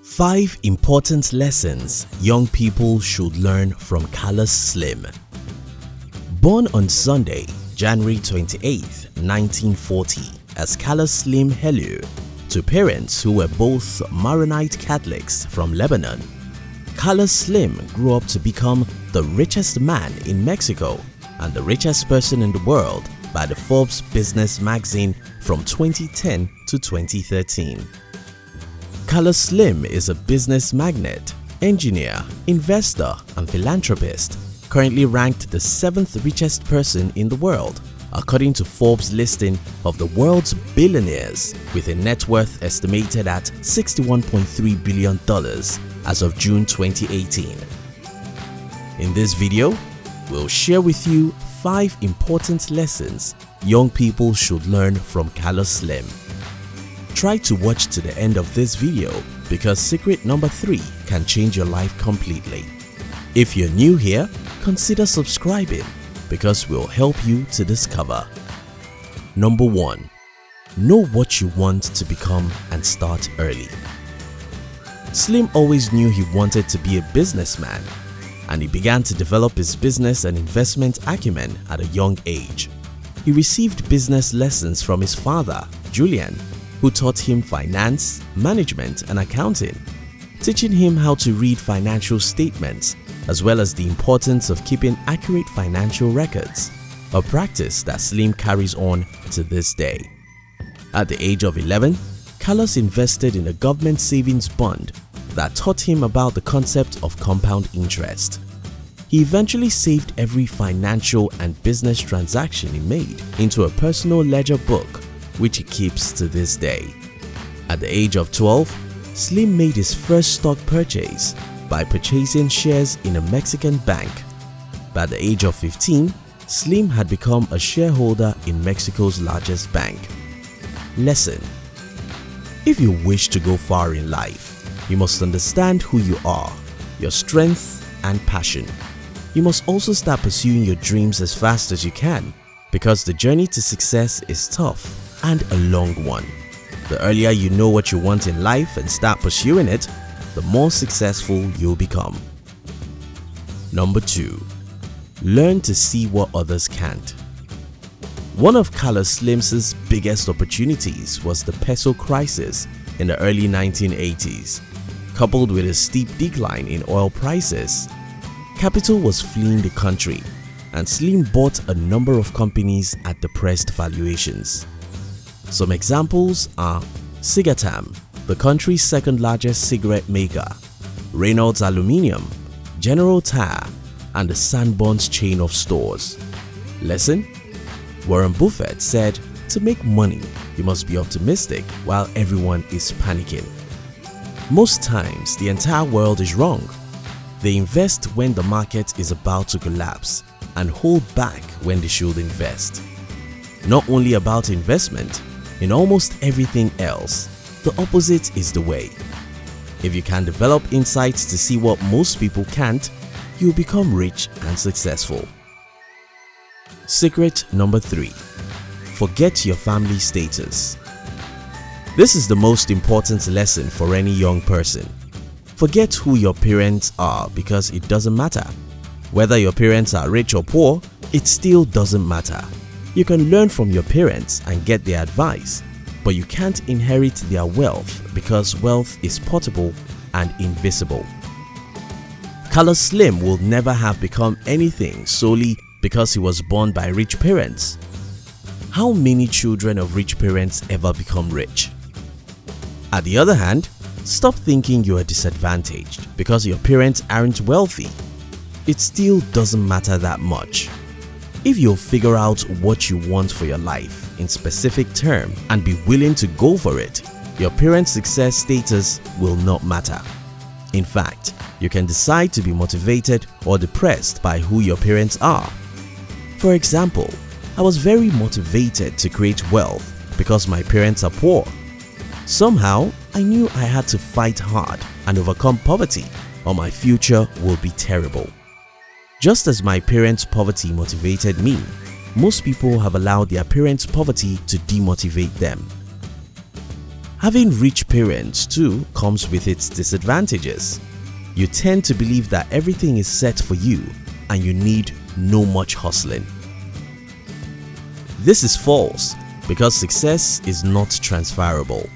5 important lessons young people should learn from Carlos Slim. Born on Sunday, January 28, 1940 as Carlos Slim Helú to parents who were both Maronite Catholics from Lebanon, Carlos Slim grew up to become the richest man in Mexico and the richest person in the world by the Forbes business magazine from 2010 to 2013. Carlos Slim is a business magnate, engineer, investor and philanthropist, currently ranked the 7th richest person in the world according to Forbes listing of the world's billionaires with a net worth estimated at $61.3 billion as of June 2018. In this video, we'll share with you 5 important lessons young people should learn from Carlos Slim. Try to watch to the end of this video because secret number 3 can change your life completely. If you're new here, consider subscribing because we'll help you to discover. Number 1. Know what you want to become and start early. Slim always knew he wanted to be a businessman, and he began to develop his business and investment acumen at a young age. He received business lessons from his father, Julian, who taught him finance, management and accounting, teaching him how to read financial statements as well as the importance of keeping accurate financial records, a practice that Slim carries on to this day. At the age of 11, Carlos invested in a government savings bond that taught him about the concept of compound interest. He eventually saved every financial and business transaction he made into a personal ledger book, which he keeps to this day. At the age of 12, Slim made his first stock purchase by purchasing shares in a Mexican bank. By the age of 15, Slim had become a shareholder in Mexico's largest bank. Lesson: if you wish to go far in life, you must understand who you are, your strength and passion. You must also start pursuing your dreams as fast as you can because the journey to success is tough and a long one. The earlier you know what you want in life and start pursuing it, the more successful you'll become. Number 2. Learn to see what others can't. One of Carlos Slim's biggest opportunities was the peso crisis in the early 1980s. Coupled with a steep decline in oil prices, capital was fleeing the country and Slim bought a number of companies at depressed valuations. Some examples are Cigatam, the country's second largest cigarette maker, Reynolds Aluminium, General Tire and the Sanborns chain of stores. Lesson: Warren Buffett said, to make money, you must be optimistic while everyone is panicking. Most times, the entire world is wrong. They invest when the market is about to collapse and hold back when they should invest. Not only about investment, in almost everything else, the opposite is the way. If you can develop insights to see what most people can't, you'll become rich and successful. Secret number 3. Forget your family status. This is the most important lesson for any young person. Forget who your parents are because it doesn't matter. Whether your parents are rich or poor, it still doesn't matter. You can learn from your parents and get their advice, but you can't inherit their wealth because wealth is portable and invisible. Carlos Slim will never have become anything solely because he was born by rich parents. How many children of rich parents ever become rich? At the other hand, stop thinking you are disadvantaged because your parents aren't wealthy. It still doesn't matter that much. If you'll figure out what you want for your life in specific term and be willing to go for it, your parents' success status will not matter. In fact, you can decide to be motivated or depressed by who your parents are. For example, I was very motivated to create wealth because my parents are poor. Somehow, I knew I had to fight hard and overcome poverty or my future will be terrible. Just as my parents' poverty motivated me, most people have allowed their parents' poverty to demotivate them. Having rich parents too comes with its disadvantages. You tend to believe that everything is set for you and you need no much hustling. This is false because success is not transferable.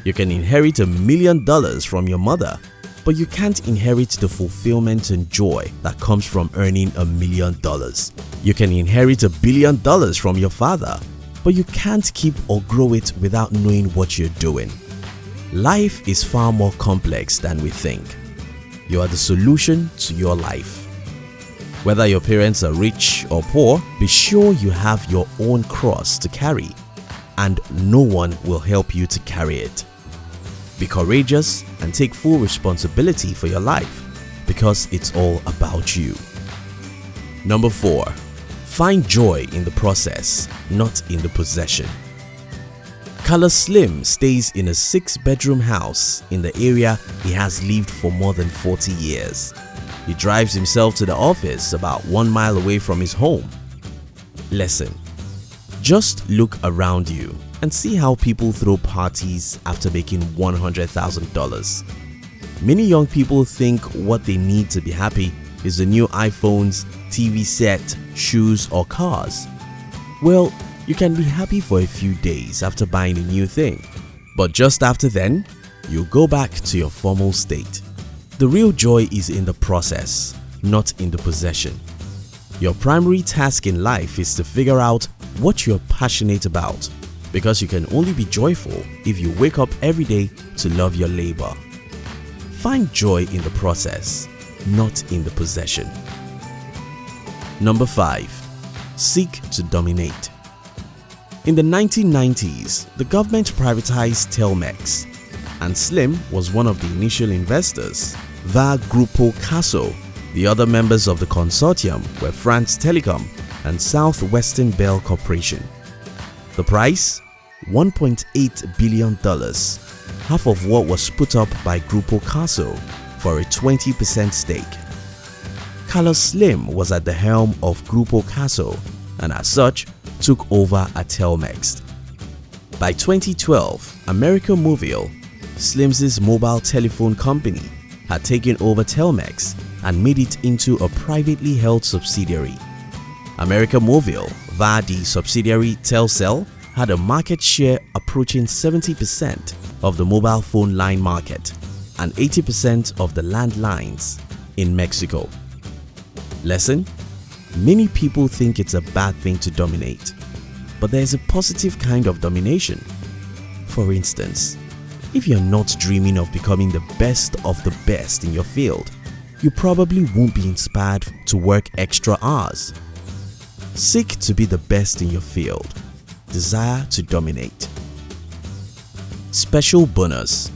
You can inherit $1 million from your mother, but you can't inherit the fulfillment and joy that comes from earning $1 million. You can inherit $1 billion from your father, but you can't keep or grow it without knowing what you're doing. Life is far more complex than we think. You are the solution to your life. Whether your parents are rich or poor, be sure you have your own cross to carry, and no one will help you to carry it. Be courageous and take full responsibility for your life because it's all about you. Number 4. Find joy in the process, not in the possession. Carlos Slim stays in a 6-bedroom house in the area he has lived for more than 40 years. He drives himself to the office about 1 mile away from his home. Lesson: just look around you and see how people throw parties after making $100,000. Many young people think what they need to be happy is the new iPhones, TV set, shoes or cars. Well, you can be happy for a few days after buying a new thing, but just after then, you'll go back to your formal state. The real joy is in the process, not in the possession. Your primary task in life is to figure out what you're passionate about, because you can only be joyful if you wake up every day to love your labor. Find joy in the process, not in the possession. Number 5. Seek to dominate. In the 1990s, the government privatized Telmex, and Slim was one of the initial investors. Via Grupo Caso, the other members of the consortium were France Telecom and Southwestern Bell Corporation. The price? $1.8 billion, half of what was put up by Grupo Caso for a 20% stake. Carlos Slim was at the helm of Grupo Caso and as such took over at Telmex. By 2012, America Movil, Slim's mobile telephone company, had taken over Telmex and made it into a privately held subsidiary. America Movil, via the subsidiary Telcel, had a market share approaching 70% of the mobile phone line market and 80% of the landlines in Mexico. Lesson: many people think it's a bad thing to dominate, but there is a positive kind of domination. For instance, if you're not dreaming of becoming the best of the best in your field, you probably won't be inspired to work extra hours. Seek to be the best in your field. Desire to dominate. Special bonus: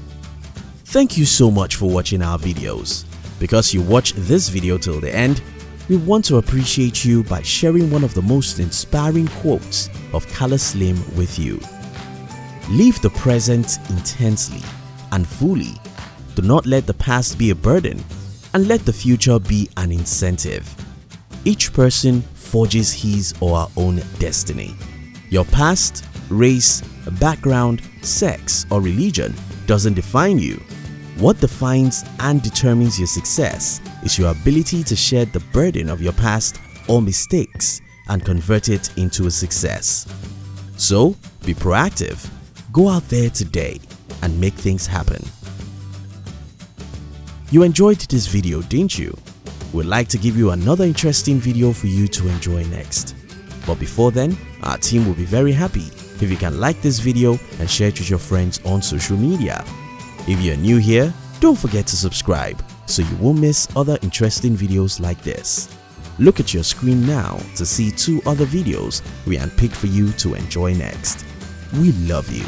thank you so much for watching our videos. Because you watched this video till the end, we want to appreciate you by sharing one of the most inspiring quotes of Carlos Slim with you. Live the present intensely and fully. Do not let the past be a burden, and let the future be an incentive. Each person forges his or her own destiny. Your past, race, background, sex, or religion doesn't define you. What defines and determines your success is your ability to share the burden of your past or mistakes and convert it into a success. So, be proactive. Go out there today and make things happen. You enjoyed this video, didn't you? We'd like to give you another interesting video for you to enjoy next. But before then, our team will be very happy if you can like this video and share it with your friends on social media. If you're new here, don't forget to subscribe so you won't miss other interesting videos like this. Look at your screen now to see 2 other videos we handpicked for you to enjoy next. We love you.